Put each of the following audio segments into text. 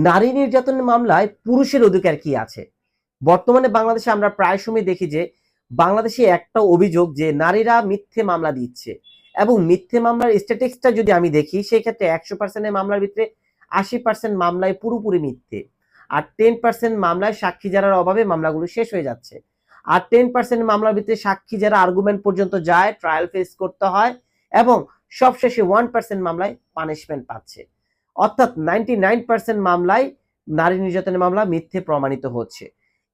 নারী নির্যাতনের মামলায় পুরুষের অধিকার কি আছে? বর্তমানে বাংলাদেশে আমরা প্রায় সময় দেখি যে বাংলাদেশে একটা অভিযোগ যে নারীরা মিথ্যে মামলা দিচ্ছে, এবং মিথ্যে মামলার স্ট্যাটিস্টিক্সটা যদি আমি দেখি সেই ক্ষেত্রে 100% এর মামলার ভিতরে 80% মামলায় পুরোপুরি মিথ্যে, আর 10% মামলায় সাক্ষী জানার অভাবে মামলাগুলো শেষ হয়ে যাচ্ছে। আর 10% মামলার ভিতরে সাক্ষী যারা আর্গুমেন্ট পর্যন্ত যায়, ট্রায়াল ফেস করতে হয়, এবং সবশেষে 1% মামলায় পানিশমেন্ট পাচ্ছে। অর্থাৎ 99% মামলায় নারী নির্যাতনের মামলা মিথ্যে প্রমাণিত হচ্ছে।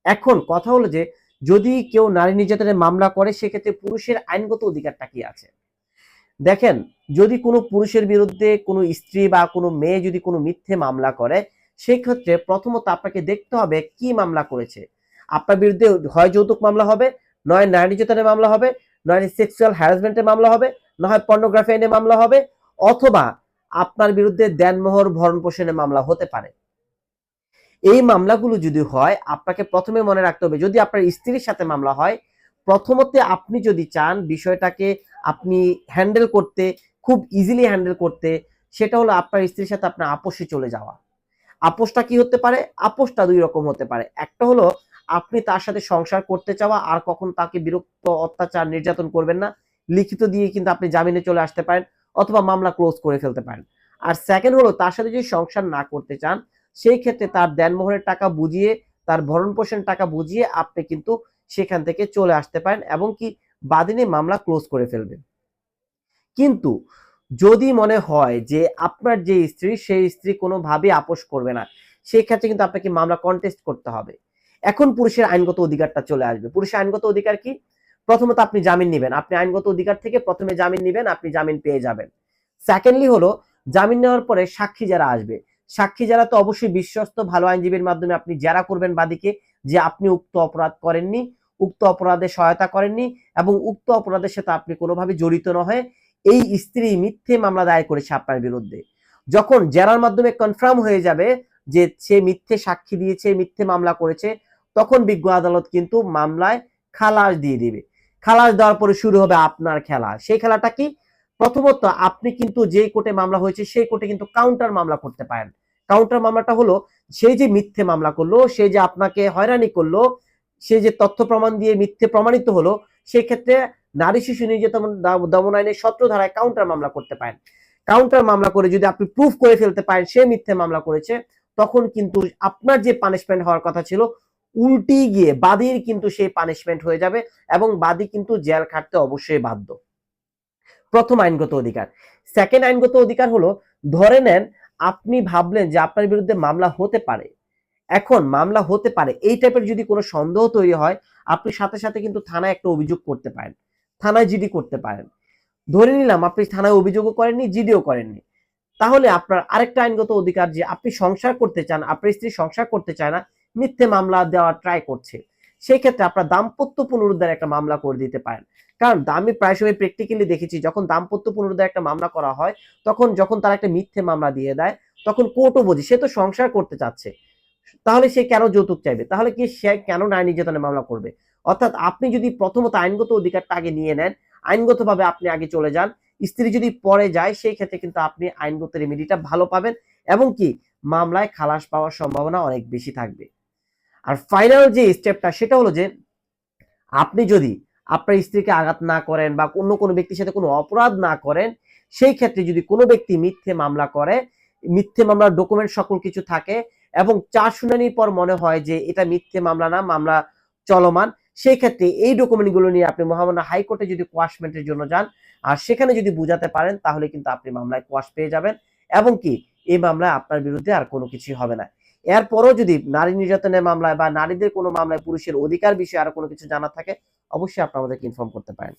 এখন কথা হলো যে যদি কেউ নারী নির্যাতনের মামলা করে সেক্ষেত্রে পুরুষের আইনগত অধিকারটা কি আছে? দেখেন, যদি কোনো পুরুষের বিরুদ্ধে কোনো স্ত্রী বা কোনো মেয়ে যদি কোনো মিথ্যে মামলা করে, সেই ক্ষেত্রে প্রথমত আপনাকে দেখতে হবে কি মামলা করেছে। আপনার বিরুদ্ধে হয় যৌতুক মামলা হবে, নয় নারী নির্যাতনের মামলা হবে, নয় সেক্সুয়াল হ্যারাসমেন্টের মামলা হবে, না হয় পর্নোগ্রাফি আইনে মামলা হবে, অথবা আপনার বিরুদ্ধে দেনমোহর ভরণ পোষণের মামলা হতে পারে। এই মামলাগুলো যদি হয়, আপনাকে প্রথমে মনে রাখতে হবে যদি আপনার স্ত্রীর সাথে মামলা হয়, প্রথমত আপনি যদি চান বিষয়টাকে আপনি হ্যান্ডেল করতে, খুব ইজিলি হ্যান্ডেল করতে, সেটা হলো আপনার স্ত্রীর সাথে আপনার আপোষে চলে যাওয়া। আপোষটা কি হতে পারে? আপোষটা দুই রকম হতে পারে। একটা হলো আপনি তার সাথে সংসার করতে চাওয়া, আর কখন তাকে বিরক্ত, অত্যাচার, নির্যাতন করবেন না, লিখিত দিয়ে কিন্তু আপনি জামিনে চলে আসতে পারেন, অথবা মামলা ক্লোজ করে ফেলতে পারেন। আর সেকেন্ড হলো তার সাথে যদি সংসার না করতে চান, সেই ক্ষেত্রে তার দেনমোহরের টাকা বুঝিয়ে, তার ভরণ পোষণ টাকা বুঝিয়ে আপনি কিন্তু সেখান থেকে চলে আসতে পারেন, এবং কি বাদী নিয়ে মামলা ক্লোজ করে ফেলবেন। কিন্তু যদি মনে হয় যে আপনার যে স্ত্রী, সেই স্ত্রী কোনোভাবেই আপোষ করবে না, সেই ক্ষেত্রে কিন্তু আপনাকে মামলা কন্টেস্ট করতে হবে। এখন পুরুষের আইনগত অধিকারটা চলে আসবে। পুরুষের আইনগত অধিকার কি? প্রথমত আপনি জামিন নিবেন। আপনি আইনগত অধিকার থেকে প্রথমে জামিন নিবেন, আপনি জামিন পেয়ে যাবেন। সেকেন্ডলি হলো জামিন নেওয়ার পরে সাক্ষী যারা আসবে, সাক্ষী যারা তো অবশ্যই বিশ্বস্ত ভালো আইনজীবীর মাধ্যমে আপনি জেরা করবেন বাদীকে যে আপনি উক্ত অপরাধ করেননি, উক্ত অপরাধে সহায়তা করেননি, এবং উক্ত অপরাধের সাথে আপনি কোনোভাবে জড়িত না হয়ে এই স্ত্রী মিথ্যে মামলা দায়ের করেছে আপনার বিরুদ্ধে। যখন জেরার মাধ্যমে কনফার্ম হয়ে যাবে যে সে মিথ্যে সাক্ষী দিয়েছে, মিথ্যে মামলা করেছে, তখন বিজ্ঞ আদালত কিন্তু মামলায় খালাস দিয়ে দিবে। খালাস দেওয়ার পরে শুরু হবে আপনার খেলা। সেই খেলাটা কি? প্রথমত আপনি কিন্তু যে কোর্টে মামলা হয়েছে সেই কোর্টে কিন্তু কাউন্টার মামলা করতে পারেন। কাউন্টার মামলাটা হলো সেই যে মিথ্যে মামলা করলো, সে যে আপনাকে হয়রানি করলো, সে যে তথ্য প্রমাণ দিয়ে মিথ্যে প্রমাণিত হলো, সেই ক্ষেত্রে নারী শিশু নির্যাতন দমন আইনের 17 ধারায় কাউন্টার মামলা করতে পারেন। কাউন্টার মামলা করে যদি আপনি প্রুফ করে ফেলতে পারেন সে মিথ্যে মামলা করেছে, তখন কিন্তু আপনার যে পানিশমেন্ট হওয়ার কথা ছিল উল্টি গিয়ে বাদীর কিন্তু সেই পানিশমেন্ট হয়ে যাবে, এবং বাদী কিন্তু জেল খাটতে অবশ্যই বাধ্য। প্রথম আইনগত অধিকার। সেকেন্ড আইনগত অধিকার হলো, ধরে নেন আপনি ভাবলেন যে আপনার বিরুদ্ধে মামলা হতে পারে। এখন মামলা হতে পারে এই টাইপের যদি কোনো সন্দেহ তৈরি হয়, আপনি সাথে সাথে কিন্তু থানায় একটা অভিযোগ করতে পারেন, থানায় জিডি করতে পারেন। ধরে নিলাম আপনি থানায় অভিযোগও করেননি, জিডিও করেননি, তাহলে আপনার আরেকটা আইনগত অধিকার যে আপনি সংসার করতে চান, আপনার স্ত্রী সংসার করতে চায় না, মিথ্যে মামলা দেওয়ার ট্রাই করছে, সেই ক্ষেত্রে আপনার দাম্পত্য পুনরুদ্ধার একটা মামলা করে দিতে পারেন। কারণ আমি প্রায় সময় প্র্যাকটিক্যালি দেখেছি যখন দাম্পত্য পুনরুদ্ধার একটা মামলা করা হয়, তখন যখন তারা একটা মিথ্যে মামলা দিয়ে দেয়, তখন কোর্টও বোঝে সে তো সংসার করতে চাচ্ছে, তাহলে সে কেন যৌতুক চাইবে, তাহলে কি সে কেন নারী নির্যাতনের মামলা করবে। অর্থাৎ আপনি যদি প্রথমত আইনগত অধিকারটা আগে নিয়ে নেন, আইনগতভাবে আপনি আগে চলে যান, স্ত্রী যদি পরে যায় সেই ক্ষেত্রে কিন্তু আপনি আইনগত রেমেডিটা ভালো পাবেন, এবং কি মামলায় খালাস পাওয়ার সম্ভাবনা অনেক বেশি থাকবে। আর ফাইনাল যে স্টেপটা সেটা হলো যে আপনি যদি আপনার স্ত্রীকে আঘাত না করেন বা অন্য কোনো ব্যক্তির সাথে কোনো অপরাধ না করেন, সেই ক্ষেত্রে যদি কোনো ব্যক্তি মিথ্যে মামলা করে, মিথ্যে মামলার ডকুমেন্ট সকল কিছু থাকে, এবং 4 শুনানির পর মনে হয় যে এটা মিথ্যে মামলা না, মামলা চলমান, সেই ক্ষেত্রে এই ডকুমেন্টগুলো নিয়ে আপনি মহামান্য হাইকোর্টে যদি কোয়াশমেন্টের জন্য যান, আর সেখানে যদি বুঝাতে পারেন, তাহলে কিন্তু আপনি মামলায় কোয়াশ পেয়ে যাবেন, এবং কি এই মামলায় আপনার বিরুদ্ধে আর কোনো কিছুই হবে না। এরপরও যদি নারী নির্যাতনের মামলায় বা নারীদের কোনো মামলায় পুরুষের অধিকার বিষয়ে আরো কোনো কিছু জানা থাকে, অবশ্যই আপনি আমাদেরকে ইনফর্ম করতে পারেন।